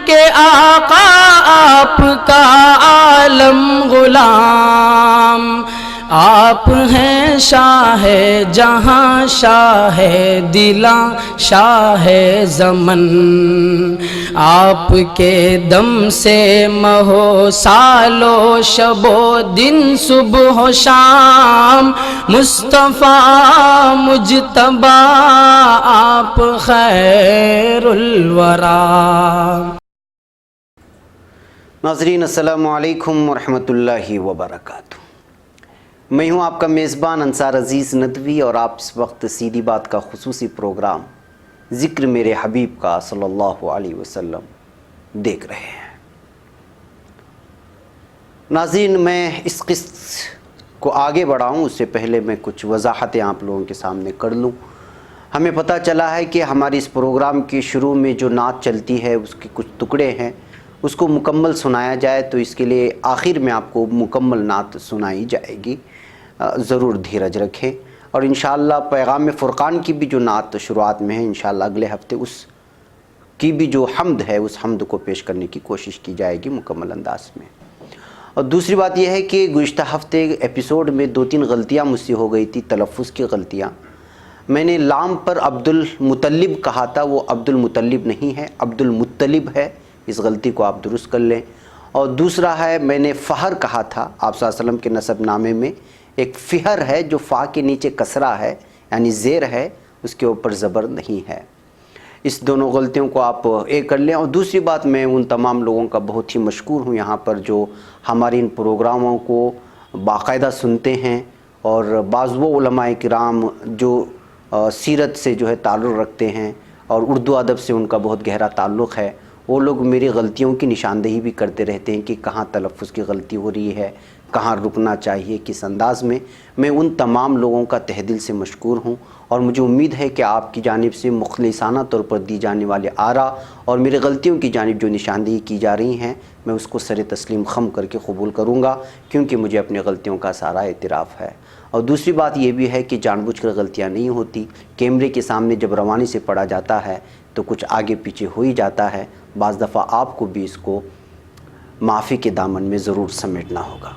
کے آقا آپ کا عالم غلام، آپ ہیں شاہ جہاں شاہ دلاں شاہ زمن، آپ کے دم سے مہو سالو شب و دن صبح و شام، مصطفیٰ مجتبی آپ خیر الورا۔ ناظرین السلام علیکم ورحمۃ اللہ وبرکاتہ۔ میں ہوں آپ کا میزبان انصار عزیز ندوی، اور آپ اس وقت سیدھی بات کا خصوصی پروگرام ذکر میرے حبیب کا صلی اللہ علیہ وسلم دیکھ رہے ہیں۔ ناظرین، میں اس قسط کو آگے بڑھاؤں اس سے پہلے میں کچھ وضاحتیں آپ لوگوں کے سامنے کر لوں۔ ہمیں پتہ چلا ہے کہ ہماری اس پروگرام کے شروع میں جو نعت چلتی ہے اس کے کچھ ٹکڑے ہیں، اس کو مکمل سنایا جائے، تو اس کے لیے آخر میں آپ کو مکمل نعت سنائی جائے گی، ضرور دھیرج رکھیں۔ اور انشاءاللہ پیغام فرقان کی بھی جو نعت شروعات میں ہے، انشاءاللہ اگلے ہفتے اس کی بھی جو حمد ہے اس حمد کو پیش کرنے کی کوشش کی جائے گی مکمل انداز میں۔ اور دوسری بات یہ ہے کہ گزشتہ ہفتے ایپیسوڈ میں 2-3 غلطیاں مجھ سے ہو گئی تھی، تلفظ کی غلطیاں۔ میں نے لام پر عبد المطلب کہا تھا، وہ عبد المطلب نہیں ہے، عبد المطلب ہے، اس غلطی کو آپ درست کر لیں۔ اور دوسرا ہے، میں نے فہر کہا تھا، آپ صلی اللہ علیہ وسلم کے نسب نامے میں ایک فہر ہے جو فا کے نیچے کسرہ ہے، یعنی زیر ہے، اس کے اوپر زبر نہیں ہے۔ اس دونوں غلطیوں کو آپ ایک کر لیں۔ اور دوسری بات، میں ان تمام لوگوں کا بہت ہی مشکور ہوں یہاں پر جو ہمارے ان پروگراموں کو باقاعدہ سنتے ہیں، اور بعض وہ علماء کرام جو سیرت سے جو ہے تعلق رکھتے ہیں اور اردو ادب سے ان کا بہت گہرا تعلق ہے، وہ لوگ میری غلطیوں کی نشاندہی بھی کرتے رہتے ہیں کہ کہاں تلفظ کی غلطی ہو رہی ہے، کہاں رکنا چاہیے، کس انداز میں۔ میں ان تمام لوگوں کا تہ دل سے مشکور ہوں، اور مجھے امید ہے کہ آپ کی جانب سے مخلصانہ طور پر دی جانے والے آراء اور میری غلطیوں کی جانب جو نشاندہی کی جا رہی ہیں، میں اس کو سر تسلیم خم کر کے قبول کروں گا، کیونکہ مجھے اپنی غلطیوں کا سارا اعتراف ہے۔ اور دوسری بات یہ بھی ہے کہ جان بوجھ کر غلطیاں نہیں ہوتی، کیمرے کے سامنے جب روانی سے پڑھا جاتا ہے تو کچھ آگے پیچھے ہو ہی جاتا ہے، بعض دفعہ آپ کو بھی اس کو معافی کے دامن میں ضرور سمیٹنا ہوگا۔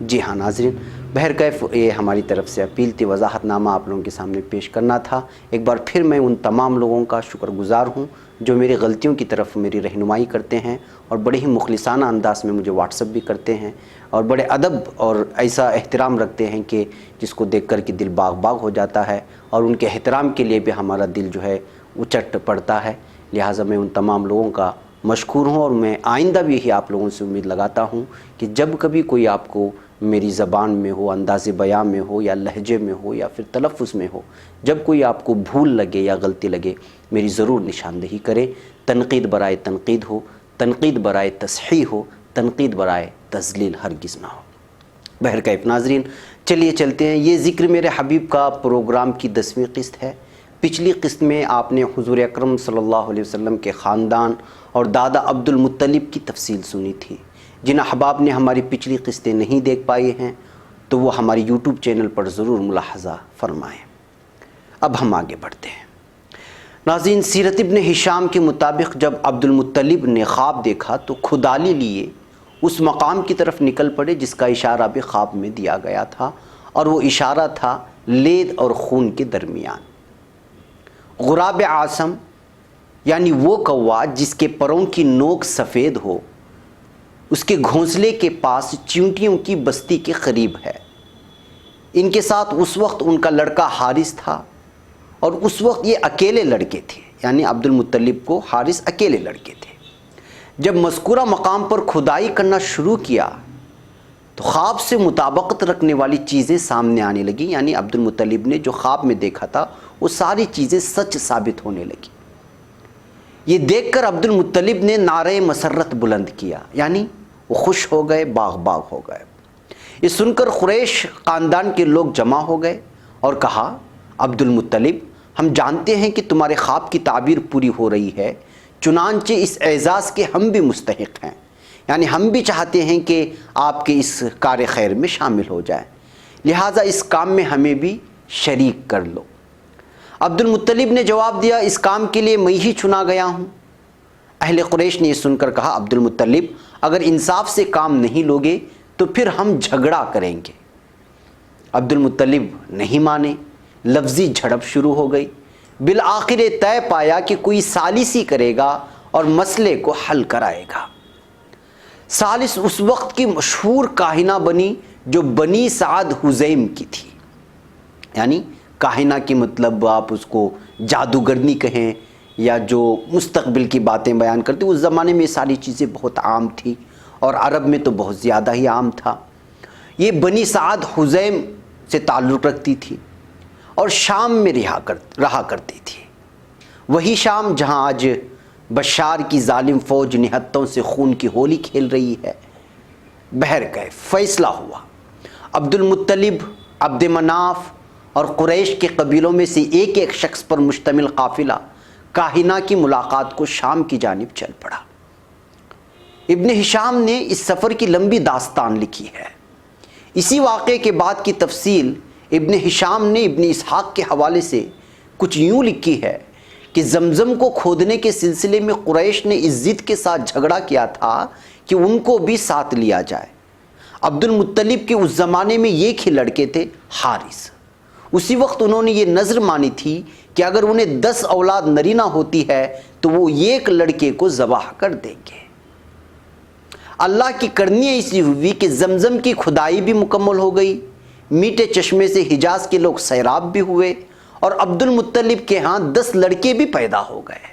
جی ہاں ناظرین، بہرکیف یہ ہماری طرف سے اپیل تھی، وضاحت نامہ آپ لوگوں کے سامنے پیش کرنا تھا۔ ایک بار پھر میں ان تمام لوگوں کا شکر گزار ہوں جو میری غلطیوں کی طرف میری رہنمائی کرتے ہیں، اور بڑے ہی مخلصانہ انداز میں مجھے واٹس ایپ بھی کرتے ہیں، اور بڑے ادب اور ایسا احترام رکھتے ہیں کہ جس کو دیکھ کر کے دل باغ باغ ہو جاتا ہے، اور ان کے احترام کے لیے بھی ہمارا دل جو ہے اچٹ پڑتا ہے۔ لہٰذا میں ان تمام لوگوں کا مشکور ہوں، اور میں آئندہ بھی یہی آپ لوگوں سے امید لگاتا ہوں کہ جب کبھی کوئی آپ کو میری زبان میں ہو، انداز بیان میں ہو، یا لہجے میں ہو، یا پھر تلفظ میں ہو، جب کوئی آپ کو بھول لگے یا غلطی لگے، میری ضرور نشاندہی کریں۔ تنقید برائے تنقید ہو، تنقید برائے تصحیح ہو، تنقید برائے تذلیل ہرگز نہ ہو۔ بہرکیف ناظرین، چلیے چلتے ہیں۔ یہ ذکر میرے حبیب کا پروگرام کی 10ویں قسط ہے۔ پچھلی قسط میں آپ نے حضور اکرم صلی اللہ علیہ وسلم کے خاندان اور دادا عبد المطلب کی تفصیل سنی تھی۔ جن احباب نے ہماری پچھلی قسطیں نہیں دیکھ پائی ہیں تو وہ ہماری یوٹیوب چینل پر ضرور ملاحظہ فرمائیں۔ اب ہم آگے بڑھتے ہیں۔ ناظرین، سیرت ابن ہشام کے مطابق جب عبد المطلب نے خواب دیکھا تو کھدالی لیے اس مقام کی طرف نکل پڑے جس کا اشارہ بھی خواب میں دیا گیا تھا، اور وہ اشارہ تھا لید اور خون کے درمیان۔ غراب عاصم یعنی وہ کوا جس کے پروں کی نوک سفید ہو، اس کے گھونسلے کے پاس چیونٹیوں کی بستی کے قریب ہے۔ ان کے ساتھ اس وقت ان کا لڑکا حارث تھا، اور اس وقت یہ اکیلے لڑکے تھے، یعنی عبد المطلب کو حارث اکیلے لڑکے تھے۔ جب مذکورہ مقام پر کھدائی کرنا شروع کیا تو خواب سے مطابقت رکھنے والی چیزیں سامنے آنے لگیں، یعنی عبد المطلب نے جو خواب میں دیکھا تھا وہ ساری چیزیں سچ ثابت ہونے لگیں۔ یہ دیکھ کر عبد المطلب نے نعرہ مسرت بلند کیا، یعنی وہ خوش ہو گئے، باغ باغ ہو گئے۔ یہ سن کر قریش خاندان کے لوگ جمع ہو گئے اور کہا، عبد المطلب، ہم جانتے ہیں کہ تمہارے خواب کی تعبیر پوری ہو رہی ہے، چنانچہ اس اعزاز کے ہم بھی مستحق ہیں، یعنی ہم بھی چاہتے ہیں کہ آپ کے اس کار خیر میں شامل ہو جائیں، لہٰذا اس کام میں ہمیں بھی شریک کر لو۔ عبد المطلب نے جواب دیا، اس کام کے لیے میں ہی چنا گیا ہوں۔ اہل قریش نے یہ سن کر کہا عبد المطلب اگر انصاف سے کام نہیں لوگے تو پھر ہم جھگڑا کریں گے۔ عبد المطلب نہیں مانے، لفظی جھڑپ شروع ہو گئی۔ بالآخر طے پایا کہ کوئی ثالثی کرے گا اور مسئلے کو حل کرائے گا۔ ثالث اس وقت کی مشہور کاہنہ بنی جو بنی سعد حزیم کی تھی، یعنی کاہنہ کی مطلب آپ اس کو جادوگرنی کہیں یا جو مستقبل کی باتیں بیان کرتے، اس زمانے میں یہ ساری چیزیں بہت عام تھی اور عرب میں تو بہت زیادہ ہی عام تھا۔ یہ بنی سعد حزیم سے تعلق رکھتی تھی اور شام میں رہا کرتی تھی، وہی شام جہاں آج بشار کی ظالم فوج نہتوں سے خون کی ہولی کھیل رہی ہے۔ بہرکیف فیصلہ ہوا، عبد المطلب، عبد مناف اور قریش کے قبیلوں میں سے ایک ایک شخص پر مشتمل قافلہ کاہنہ کی ملاقات کو شام کی جانب چل پڑا۔ ابن ہشام نے اس سفر کی لمبی داستان لکھی ہے۔ اسی واقعے کے بعد کی تفصیل ابن ہشام نے ابن اسحاق کے حوالے سے کچھ یوں لکھی ہے کہ زمزم کو کھودنے کے سلسلے میں قریش نے اس ضد کے ساتھ جھگڑا کیا تھا کہ ان کو بھی ساتھ لیا جائے۔ عبد المطلب کے اس زمانے میں ایک ہی لڑکے تھے، حارث۔ اسی وقت انہوں نے یہ نظر مانی تھی کہ اگر انہیں 10 اولاد نرینہ ہوتی ہے تو وہ ایک لڑکے کو ذبح کر دیں گے۔ اللہ کی کرنی ایسی ہوئی کہ زمزم کی کھدائی بھی مکمل ہو گئی، میٹھے چشمے سے حجاز کے لوگ سیراب بھی ہوئے اور عبد المطلب کے ہاں 10 لڑکے بھی پیدا ہو گئے۔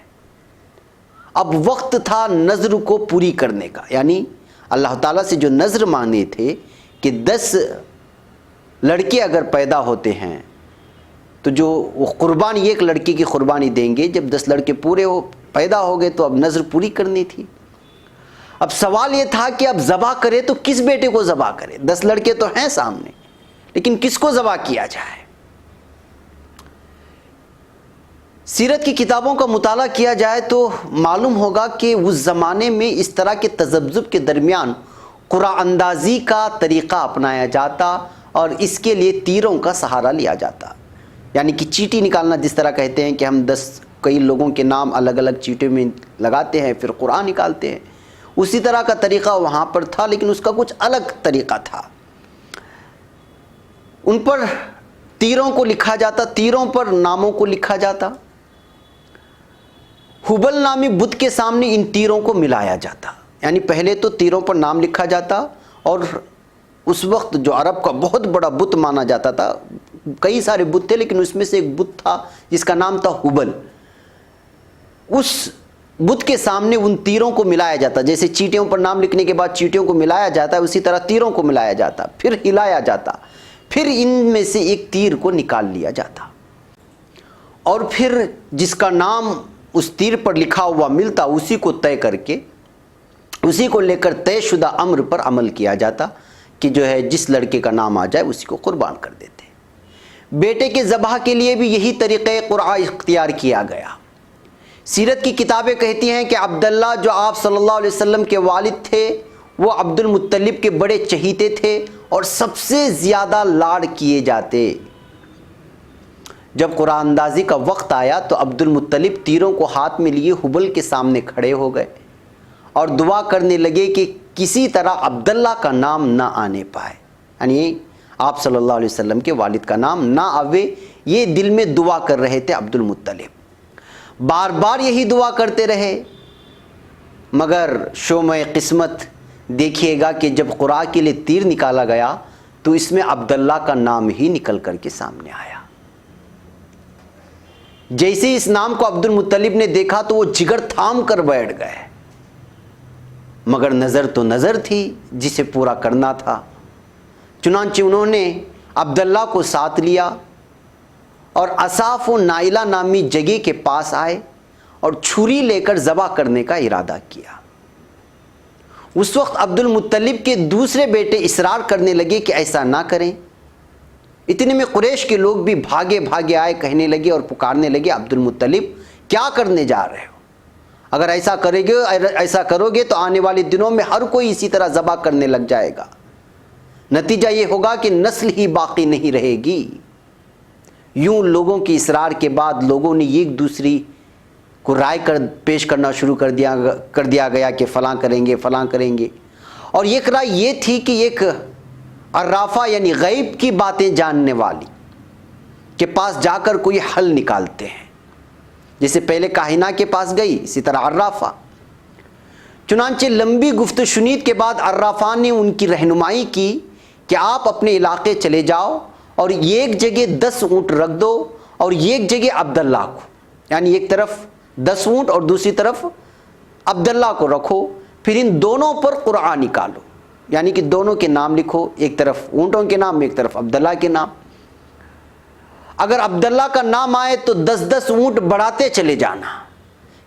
اب وقت تھا نظر کو پوری کرنے کا، یعنی اللہ تعالیٰ سے جو نظر مانے تھے کہ 10 لڑکے اگر پیدا ہوتے ہیں تو جو وہ قربانی ایک لڑکے کی قربانی دیں گے۔ جب 10 لڑکے پورے پیدا ہو گئے تو اب نظر پوری کرنی تھی۔ اب سوال یہ تھا کہ اب ذبح کرے تو کس بیٹے کو ذبح کرے؟ 10 لڑکے تو ہیں سامنے، لیکن کس کو ذبح کیا جائے؟ سیرت کی کتابوں کا مطالعہ کیا جائے تو معلوم ہوگا کہ اس زمانے میں اس طرح کے تذبذب کے درمیان قرعہ اندازی کا طریقہ اپنایا جاتا اور اس کے لیے تیروں کا سہارا لیا جاتا، یعنی کہ چیٹی نکالنا، جس طرح کہتے ہیں کہ ہم 10 کئی لوگوں کے نام الگ الگ چیٹوں میں لگاتے ہیں پھر قرآن نکالتے ہیں، اسی طرح کا طریقہ وہاں پر تھا، لیکن اس کا کچھ الگ طریقہ تھا۔ ان پر تیروں کو لکھا جاتا، تیروں پر ناموں کو لکھا جاتا، حبل نامی بت کے سامنے ان تیروں کو ملایا جاتا، یعنی پہلے تو تیروں پر نام لکھا جاتا، اور اس وقت جو عرب کا بہت بڑا بت مانا جاتا تھا، کئی سارے بت تھے لیکن اس میں سے ایک بت تھا جس کا نام تھا حبل، اس بت کے سامنے ان تیروں کو ملایا جاتا، جیسے چیٹیوں پر نام لکھنے کے بعد چیٹیوں کو ملایا جاتا ہے اسی طرح تیروں کو ملایا جاتا، پھر ہلایا جاتا، پھر ان میں سے ایک تیر کو نکال لیا جاتا، اور پھر جس کا نام اس تیر پر لکھا ہوا ملتا اسی کو طے کر کے، اسی کو لے کر طے شدہ امر پر عمل کیا جاتا کہ جو ہے جس لڑکے کا نام آ جائے اسی کو قربان کر دیتے۔ بیٹے کے ذبح کے لیے بھی یہی طریقہ قرعہ اختیار کیا گیا۔ سیرت کی کتابیں کہتی ہیں کہ عبداللہ جو آپ صلی اللہ علیہ وسلم کے والد تھے، وہ عبد المطلب کے بڑے چہیتے تھے اور سب سے زیادہ لاڈ کیے جاتے۔ جب قرآن اندازی کا وقت آیا تو عبد المطلب تیروں کو ہاتھ میں لیے حبل کے سامنے کھڑے ہو گئے اور دعا کرنے لگے کہ کسی طرح عبداللہ کا نام نہ آنے پائے، یعنی آپ صلی اللہ علیہ وسلم کے والد کا نام نہ آوے، یہ دل میں دعا کر رہے تھے عبد المطلب۔ بار بار یہی دعا کرتے رہے، مگر شومۂ قسمت دیکھیے گا کہ جب قرعہ کے لیے تیر نکالا گیا تو اس میں عبداللہ کا نام ہی نکل کر کے سامنے آیا۔ جیسے اس نام کو عبد المطلب نے دیکھا تو وہ جگر تھام کر بیٹھ گئے، مگر نظر تو نظر تھی جسے پورا کرنا تھا۔ چنانچہ انہوں نے عبداللہ کو ساتھ لیا اور اصاف و نائلہ نامی جگہ کے پاس آئے اور چھری لے کر ذبح کرنے کا ارادہ کیا۔ اس وقت عبد المطلب کے دوسرے بیٹے اصرار کرنے لگے کہ ایسا نہ کریں۔ اتنے میں قریش کے لوگ بھی بھاگے بھاگے آئے، کہنے لگے اور پکارنے لگے، عبد المطلب کیا کرنے جا رہے ہو؟ اگر ایسا کرو گے تو آنے والے دنوں میں ہر کوئی اسی طرح ذبح کرنے لگ جائے گا، نتیجہ یہ ہوگا کہ نسل ہی باقی نہیں رہے گی۔ یوں لوگوں کی اصرار کے بعد لوگوں نے ایک دوسری کو رائے پیش کرنا شروع کر دیا گیا کہ فلاں کریں گے فلاں کریں گے، اور ایک رائے یہ تھی کہ ایک عرافہ یعنی غیب کی باتیں جاننے والی کے پاس جا کر کوئی حل نکالتے ہیں، جیسے پہلے کاہنہ کے پاس گئی، اسی طرح عرافہ۔ چنانچہ لمبی گفت و شنید کے بعد عرافہ نے ان کی رہنمائی کی کہ آپ اپنے علاقے چلے جاؤ اور ایک جگہ 10 اونٹ رکھ دو اور ایک جگہ عبداللہ کو، یعنی ایک طرف 10 اونٹ اور دوسری طرف عبداللہ کو رکھو، پھر ان دونوں پر قرآن نکالو، یعنی کہ دونوں کے نام لکھو، ایک طرف اونٹوں کے نام، ایک طرف عبداللہ کے نام۔ اگر عبداللہ کا نام آئے تو 10 اونٹ بڑھاتے چلے جانا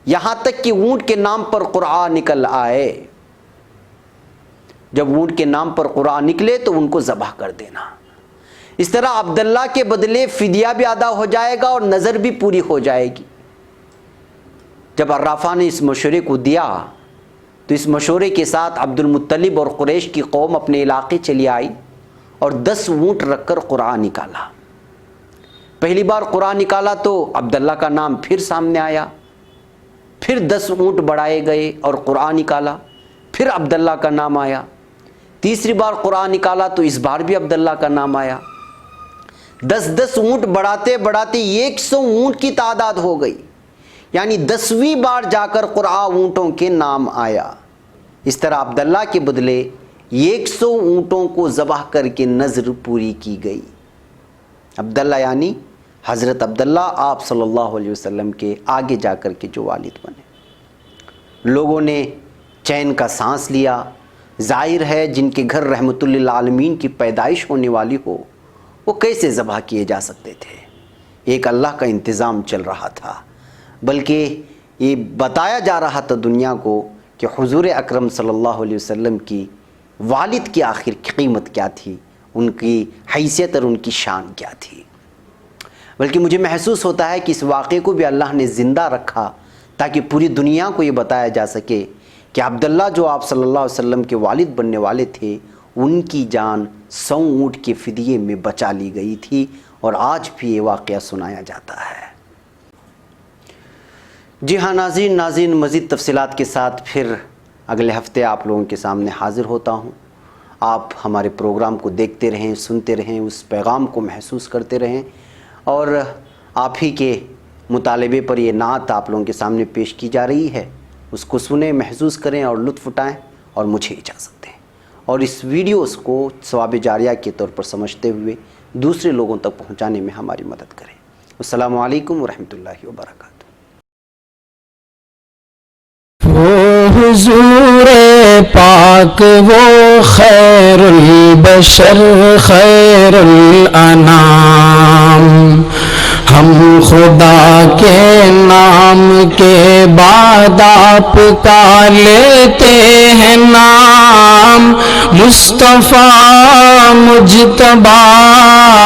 یہاں تک کہ اونٹ کے نام پر قرآن نکل آئے۔ جب اونٹ کے نام پر قرآن نکلے تو ان کو ذبح کر دینا۔ اس طرح عبداللہ کے بدلے فدیہ بھی ادا ہو جائے گا اور نظر بھی پوری ہو جائے گی۔ جب عرافہ نے اس مشورے کو دیا تو اس مشورے کے ساتھ عبد المطلب اور قریش کی قوم اپنے علاقے چلی آئی اور 10 اونٹ رکھ کر قرآن نکالا۔ پہلی بار قرآن نکالا تو عبداللہ کا نام پھر سامنے آیا، پھر 10 اونٹ بڑھائے گئے اور قرآن نکالا، پھر عبداللہ کا نام آیا۔ تیسری بار قرآن نکالا تو اس بار بھی عبداللہ کا نام آیا۔ 10 اونٹ بڑھاتے بڑھاتے 100 اونٹ کی تعداد ہو گئی، یعنی 10ویں بار جا کر قرآن اونٹوں کے نام آیا۔ اس طرح عبداللہ کے بدلے 100 اونٹوں کو ذبح کر کے نذر پوری کی گئی۔ عبداللہ یعنی حضرت عبداللہ آپ صلی اللہ علیہ وسلم کے آگے جا کر کے جو والد بنے۔ لوگوں نے چین کا سانس لیا۔ ظاہر ہے جن کے گھر رحمت للعالمین کی پیدائش ہونے والی ہو وہ کیسے ذبح کیے جا سکتے تھے؟ ایک اللہ کا انتظام چل رہا تھا، بلکہ یہ بتایا جا رہا تھا دنیا کو کہ حضور اکرم صلی اللہ علیہ وسلم کی والد کی آخر قیمت کیا تھی، ان کی حیثیت اور ان کی شان کیا تھی۔ بلکہ مجھے محسوس ہوتا ہے کہ اس واقعے کو بھی اللہ نے زندہ رکھا تاکہ پوری دنیا کو یہ بتایا جا سکے کہ عبداللہ جو آپ صلی اللہ علیہ وسلم کے والد بننے والے تھے ان کی جان 100 اونٹ کے فدیے میں بچا لی گئی تھی، اور آج بھی یہ واقعہ سنایا جاتا ہے۔ جی ہاں ناظرین، مزید تفصیلات کے ساتھ پھر اگلے ہفتے آپ لوگوں کے سامنے حاضر ہوتا ہوں۔ آپ ہمارے پروگرام کو دیکھتے رہیں، سنتے رہیں، اس پیغام کو محسوس کرتے رہیں، اور آپ ہی کے مطالبے پر یہ نعت آپ لوگوں کے سامنے پیش کی جا رہی ہے، اس کو سنیں، محسوس کریں اور لطف اٹھائیں اور مجھے اجازت دیں، اور اس ویڈیوز کو ثواب جاریہ کے طور پر سمجھتے ہوئے دوسرے لوگوں تک پہنچانے میں ہماری مدد کریں۔ السلام علیکم ورحمۃ اللہ وبرکاتہ۔ وہ حضور پاک وہ خیر البشر خیر الانام، ہم خدا کے نام کے بعد آپ کا لیتے ہیں نام، مصطفیٰ مجتبیٰ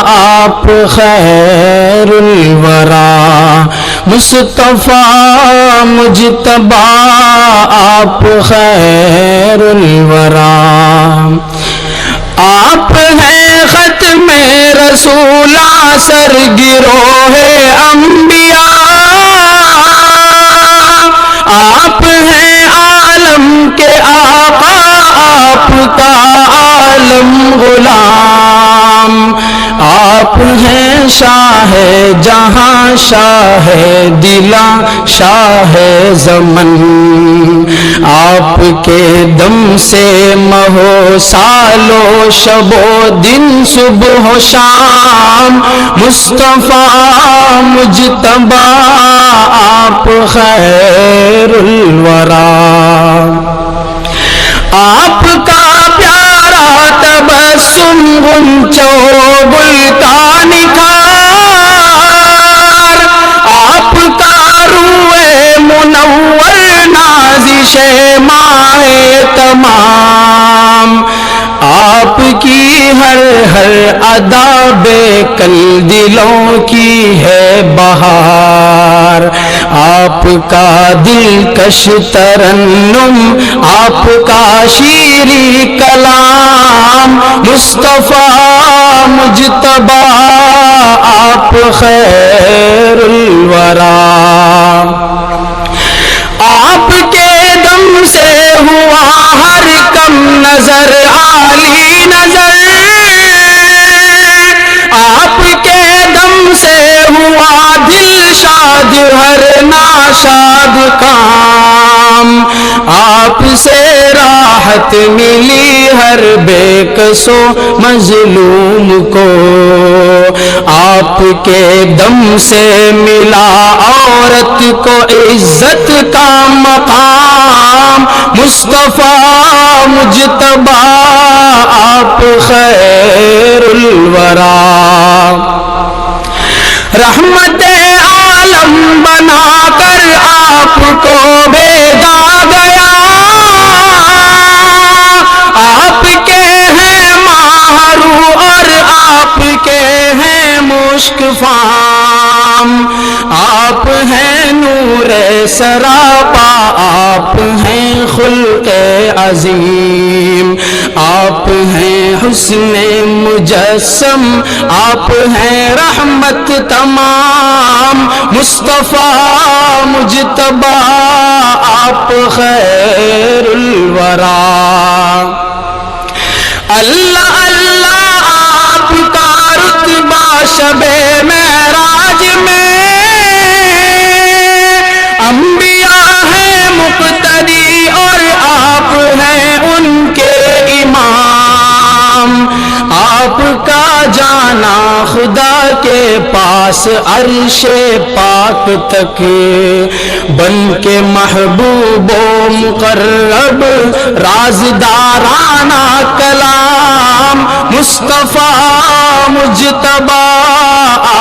آپ خیر الورا، مصطفیٰ مجتبیٰ آپ خیر الورا، آپ ہیں ختم رسول سر گروہ انبیاء، آپ ہیں عالم کے آقا، آپ کا عالم غلام، آپ ہیں شاہ جہاں شاہ دلا شاہ زمن، آپ کے دم سے مہو سالو شب و دن صبح و شام، مصطفیٰ مجتبیٰ آپ خیر الورا، آپ کا پیارا تبسم غنچوں گل کا نکھار، آپ کا روح منور نازش ماہ تمام، آپ کی ہر ادا بے کل دلوں کی ہے بہار، آپ کا دلکش ترنم آپ کا شیریں کلام، مصطفیٰ مجتبیٰ آپ خیر الورا، سے ہوا ہر کم نظر عالی نظر، آپ کے دم سے ہوا دل شاد ہر ناشاد کام، آپ سے راحت ملی ہر بے کس و مظلوم کو، آپ کے دم سے ملا عورت کو عزت کا مقام، مصطفیٰ مجتبی آپ خیر الورا، رحمت عالم بنا کر آپ کو بھیجا گیا، آپ کے ہیں ماہرو اور آپ کے ہیں مشک فام، آپ ہیں نور سراپا، آپ ہیں خلق عظیم، آپ ہیں حسن مجسم، آپ ہیں رحمت تمام، مصطفیٰ مجتبی آپ خیر الورا، اللہ اللہ آپ کا رتبہ شب معراج میں، انبیاء ہیں مقتدی اور آپ ہیں ان کے امام، آپ کا جانا خدا کے پاس عرش پاک تک، بن کے محبوب و مقرب رازدارانہ کلام، مصطفیٰ مجتبی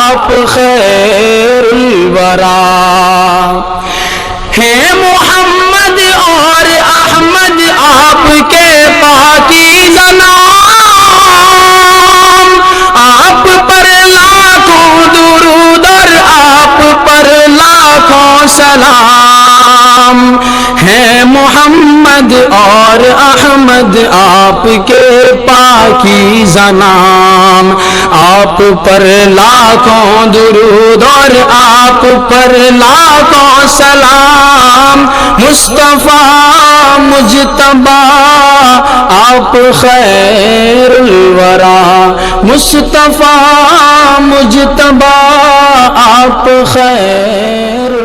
آپ خیر الورا، ہے محمد اور احمد آپ کے پاکیزہ نام، آپ پر لاکھوں درود اور آپ پر لاکھوں سلام، ہے محمد اور احمد آپ کے پاکیزہ نام، آپ پر لاکھوں درود اور آپ پر لاکھوں سلام، مصطفیٰ مجتبی آپ خیر الورا، مصطفیٰ مجتبی آپ خیر